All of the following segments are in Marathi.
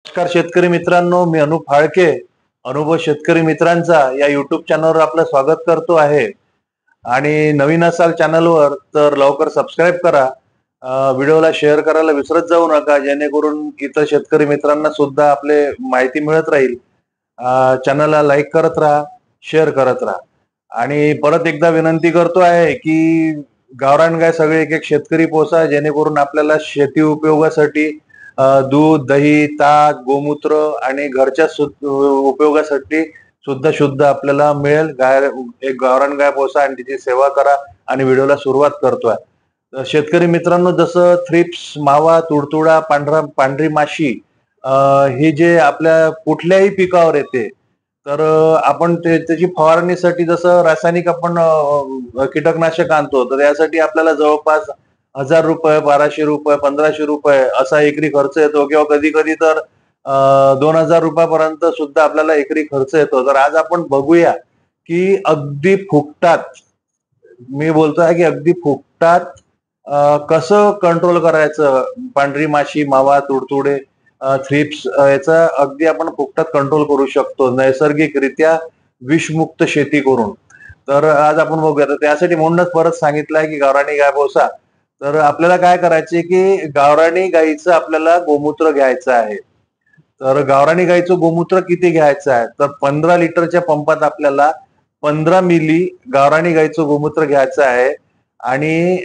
नमस्कार शेतकरी मित्रांनो, मी अनुप फाळके अनुभव शेतकरी मित्रांचा या युट्यूब चॅनलवर आपलं स्वागत करतो आहे. आणि नवीन असाल चॅनलवर तर लवकर सबस्क्राईब करा. व्हिडिओला शेअर करायला विसरत जाऊ नका, जेणेकरून इतर शेतकरी मित्रांना सुद्धा आपले माहिती मिळत राहील. चॅनलला लाईक करत राहा, शेअर करत राहा. आणि परत एकदा विनंती करतो आहे की गावरान गाय सगळे एक एक शेतकरी पोसा, जेणेकरून आपल्याला शेती उपयोगासाठी दूध, दही, ताक, गोमूत्र आणि घरच्या उपयोगासाठी सुद्धा शुद्ध आपल्याला मिळेल. एक गावरान गाय पोसा आणि तिची सेवा करा. आणि व्हिडिओला सुरुवात करतोय. तर शेतकरी मित्रांनो, जसं थ्रिप्स, मावा, तुडतुडा, पांढरी माशी, हे जे आपल्या कुठल्याही पिकावर येते, तर आपण त्याची फवारणीसाठी जसं रासायनिक आपण कीटकनाशक आणतो, तर यासाठी आपल्याला जवळपास ₹1000, ₹1200, ₹1500 असा एकरी खर्च येतो, किंवा कधी कधी तर ₹2000 सुद्धा आपल्याला एकरी खर्च येतो. तर आज आपण बघूया की अगदी फुकटात, मी बोलतोय की अगदी फुकटात कसं कंट्रोल करायचं पांढरी माशी, मावा, तुडतुडे, थ्रिप्स, याचा अगदी आपण फुकटात कंट्रोल करू शकतो नैसर्गिकरित्या विषमुक्त शेती करून. तर आज आपण बघूया. तर त्यासाठी म्हणूनच परत सांगितलंय की गावरानी गाय पोसा. तर आपल्याला काय करायचे की गावरानी गाईचं आपल्याला गोमूत्र घ्यायचं आहे. तर गावरानी गाईचं गोमूत्र किती घ्यायचं आहे, तर 15 लिटरच्या पंपात आपल्याला 15 मिली गावरानी गाईचं गोमूत्र घ्यायचं आहे. आणि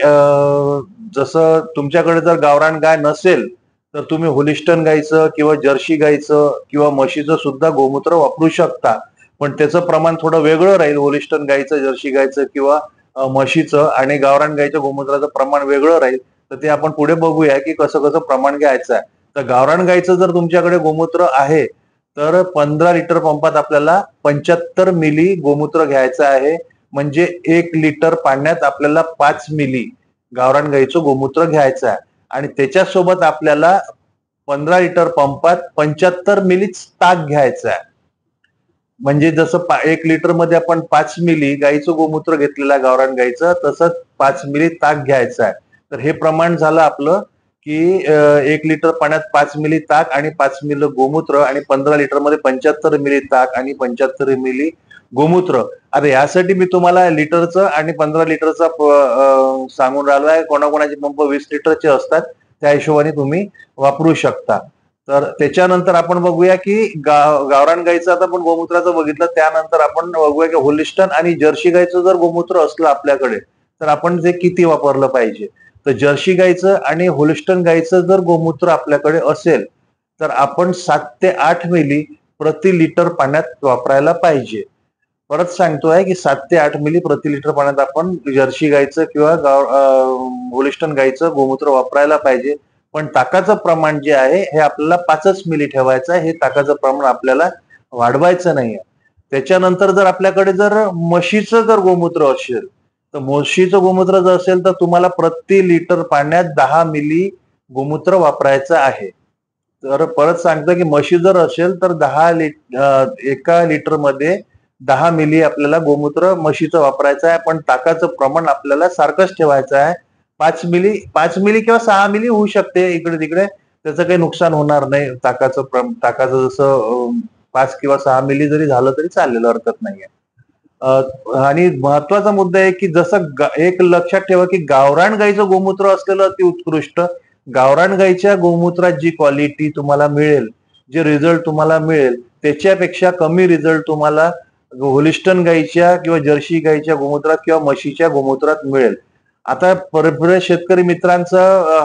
जसं तुमच्याकडे जर गावरान गाय नसेल, तर तुम्ही होलिस्टन गाईचं किंवा जर्सी गाईचं किंवा म्हशीचं सुद्धा गोमूत्र वापरू शकता. पण त्याचं प्रमाण थोडं वेगळं राहील. होलिस्टन गाईचं, जर्सी गाईचं किंवा म्हशीचं आणि गावरान गाईच्या गोमूत्राचं प्रमाण वेगळं राहील. तर ते आपण पुढे बघूया की कसं कसं प्रमाण घ्यायचं आहे. तर गावरान गाईचं जर तुमच्याकडे गोमूत्र आहे, तर 15 लिटर पंपात आपल्याला 75 मिली गोमूत्र घ्यायचं आहे. म्हणजे 1 लिटर पाण्यात आपल्याला 5 मिली गावरान गाईचं गोमूत्र घ्यायचं आहे. आणि त्याच्यासोबत आपल्याला 15 लिटर पंपात 75 मिलीच ताक घ्यायचं आहे. म्हणजे जसं 1 लिटर मध्ये आपण 5 मिली गाईचं गोमूत्र घेतलेलं आहे गावरान गाईचं, तसंच 5 मिली ताक घ्यायचं आहे. तर हे प्रमाण झालं आपलं की 1 लिटर पाण्यात 5 मिली ताक आणि 5 मिली गोमूत्र, आणि 15 लिटर मध्ये 75 मिली ताक आणि 75 मिली गोमूत्र. आता यासाठी मी तुम्हाला लिटरचं आणि 15 लिटरचा सांगून राहिलो आहे. कोणाकोणाचे पंप 20 लिटरचे असतात, त्या हिशोबाने तुम्ही वापरू शकता. तर त्याच्यानंतर आपण बघूया की गावरान गाईचं आता आपण गोमूत्राचं बघितलं. त्यानंतर आपण बघूया की होलिस्टन आणि जर्सी गाईचं जर गोमूत्र असलं आपल्याकडे, तर आपण ते किती वापरलं पाहिजे. तर जर्सी गाईचं आणि होलिस्टन गाईचं जर गोमूत्र आपल्याकडे असेल, तर आपण 7 ते 8 मिली प्रति लिटर पाण्यात वापरायला पाहिजे. परत सांगतोय की 7 ते 8 मिली प्रति लिटर पाण्यात आपण जर्सी गाईचं किंवा होलिस्टन गाईचं गोमूत्र वापरायला पाहिजे. पण ताकाचं प्रमाण जे आहे हे आपल्याला 5च मिली ठेवायचं आहे. हे ताकाचं प्रमाण आपल्याला वाढवायचं नाहीये. त्याच्यानंतर जर आपल्याकडे जर म्हशीचं जर गोमूत्र असेल, तर म्हशीचं गोमूत्र जर असेल, तर तुम्हाला प्रति लिटर पाण्यात 10 मिली गोमूत्र वापरायचं आहे. तर परत सांगतो की म्हशी जर असेल तर 1 लिटरमध्ये 10 मिली आपल्याला गोमूत्र म्हशीचं वापरायचं आहे. पण ताकाचं प्रमाण आपल्याला सारखंच ठेवायचं आहे. 5 मिली किंवा 6 मिली होऊ शकते इकडे तिकडे, त्याचं काही नुकसान होणार नाही. ताकाचं जसं 5 किंवा 6 मिली जरी झालं तरी चालेल, हरकत नाहीये. आणि महत्वाचा मुद्दा आहे की जसं एक लक्षात ठेवा की गावरान गाईचं गोमूत्र असलेलं अति उत्कृष्ट. गावरान गाईच्या गोमूत्रात जी क्वालिटी तुम्हाला मिळेल, जे रिझल्ट तुम्हाला मिळेल, त्याच्यापेक्षा कमी रिझल्ट तुम्हाला होलिस्टन गाईच्या किंवा जर्सी गाईच्या गोमूत्रात किंवा म्हशीच्या गोमूत्रात मिळेल. आता बरेच शेतकरी मित्रांचा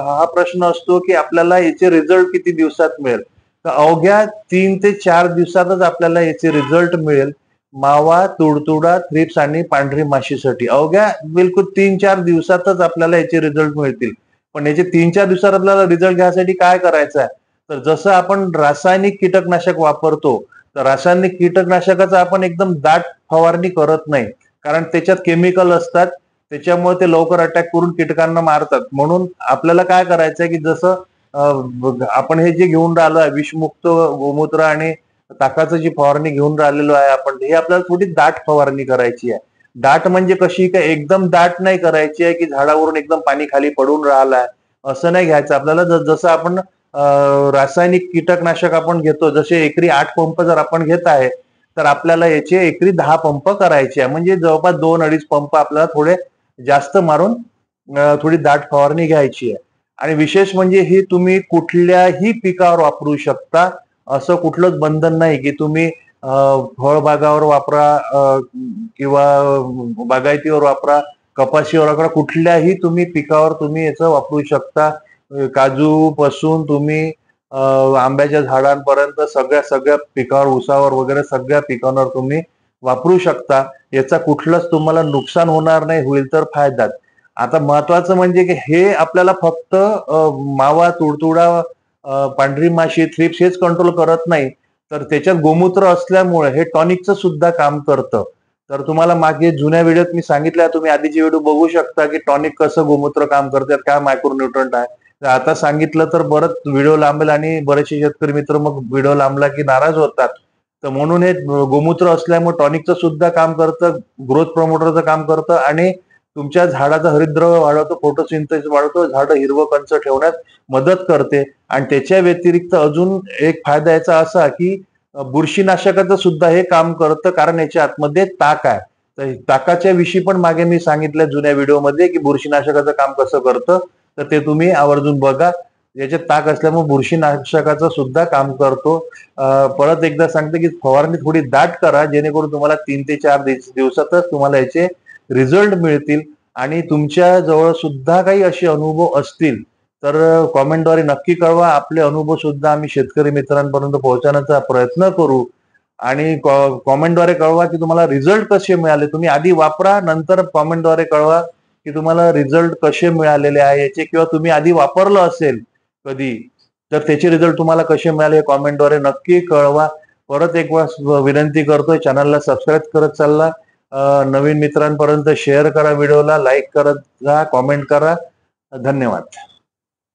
हा प्रश्न असतो की आपल्याला याचे रिझल्ट किती दिवसात मिळेल. तर अवघ्या 3 ते 4 दिवसातच आपल्याला याचे रिझल्ट मिळेल. मावा, तुडतुडा, थ्रिप्स आणि पांढरी माशीसाठी अवघ्या बिलकुल 3-4 दिवसातच आपल्याला याचे रिझल्ट मिळतील. पण याचे 3-4 दिवसात आपल्याला रिझल्ट घ्यायसाठी काय करायचं आहे, तर जसं आपण रासायनिक कीटकनाशक वापरतो, तर रासायनिक कीटकनाशकाचा आपण एकदम दाट फवारणी करत नाही. कारण त्याच्यात केमिकल असतात, त्याच्यामुळे ते लवकर अटॅक करून कीटकांना मारतात. म्हणून आपल्याला काय करायचं आहे की जसं आपण हे जे घेऊन राहिलो आहे विषमुक्त गोमूत्र आणि ताकाचं जी फवारणी घेऊन राहिलेलो आहे आपण, हे आपल्याला थोडी दाट फवारणी करायची आहे. दाट म्हणजे कशी, काय एकदम दाट नाही करायची आहे की झाडावरून एकदम पाणी खाली पडून राहिलाय, असं नाही घ्यायचं आपल्याला. जसं आपण रासायनिक कीटकनाशक आपण घेतो, जसे एकरी 8 पंप जर आपण घेत आहे तर आपल्याला याचे एकरी 10 पंप करायचे आहे. म्हणजे जवळपास 2-2.5 पंप आपल्याला थोडे जास्त मारून थोडी दाट फवारणी घ्यायची आहे. आणि विशेष म्हणजे ही तुम्ही कुठल्याही पिकावर वापरू शकता. असं कुठलंच बंधन नाही की तुम्ही फळबागावर वापरा किंवा बागायतीवर वापरा, कपाशीवर वापरा, कुठल्याही तुम्ही पिकावर तुम्ही याचं वापरू शकता. काजू पासून तुम्ही आंब्याच्या झाडांपर्यंत सगळ्या सगळ्या पिकावर, ऊसावर वगैरे सगळ्या पिकांवर तुम्ही वापरू शकता. याचा कुठलंच तुम्हाला नुकसान होणार नाही, होईल तर फायदाच. आता महत्वाचं म्हणजे की हे आपल्याला फक्त मावा, तुडतुडा, पांढरी माशी, थ्रिप्स हेच कंट्रोल करत नाही, तर त्याच्यात गोमूत्र असल्यामुळे हे टॉनिकचं सुद्धा काम करतं. तर तुम्हाला मागे जुन्या व्हिडिओत मी सांगितलं, तुम्ही आधीची व्हिडिओ बघू शकता की टॉनिक कसं गोमूत्र काम करतात, काय मायक्रोन्यूट्रंट आहे. तर आता सांगितलं तर बरंच व्हिडिओ लांबेल आणि बरेचसे शेतकरी मित्र मग व्हिडिओ लांबला की नाराज होतात. तर म्हणून हे गोमूत्र असल्यामुळे टॉनिकचं सुद्धा काम करतं, ग्रोथ प्रमोटरचं काम करतं आणि तुमच्या झाडाचं हरितद्रव्य वाढवतो, फोटोसिंथेसिस वाढवतो, झाडं हिरवं कंच ठेवण्यात मदत करते. आणि त्याच्या व्यतिरिक्त अजून एक फायदा याचा असा की बुरशीनाशकाचं सुद्धा हे काम करतं, कारण याच्या आतमध्ये ताक आहे. तर ताकाच्या विषयी पण मागे मी सांगितलं जुन्या व्हिडिओमध्ये की बुरशीनाशकाचं काम कसं करतं, तर ते तुम्ही आवर्जून बघा. याच्यात ताक असल्यामुळे बुरशीनाशकाचं सुद्धा काम करतो. परत एकदा सांगते की फवारणी थोडी दाट करा, जेणेकरून तुम्हाला 3 ते 4 दिवसातच तुम्हाला याचे रिझल्ट मिळतील. आणि तुमच्या जवळ सुद्धा काही असे अनुभव असतील तर कॉमेंटद्वारे नक्की कळवा. आपले अनुभव सुद्धा आम्ही शेतकरी मित्रांपर्यंत पोहोचवण्याचा प्रयत्न करू. आणि कॉमेंटद्वारे कळवा की तुम्हाला रिझल्ट कसे मिळाले. तुम्ही आधी वापरा, नंतर कॉमेंटद्वारे कळवा की तुम्हाला रिझल्ट कसे मिळालेले आहे याचे, किंवा तुम्ही आधी वापरलं असेल कधी तर त्याचे रिझल्ट तुम्हाला कसे मिळाले हे कॉमेंटद्वारे नक्की कळवा. परत एक वेळा विनंती करतोय, चॅनलला सबस्क्राईब करत चालला, नवीन मित्रांपर्यंत शेअर करा, व्हिडिओला लाईक करत जा, कॉमेंट करा. धन्यवाद.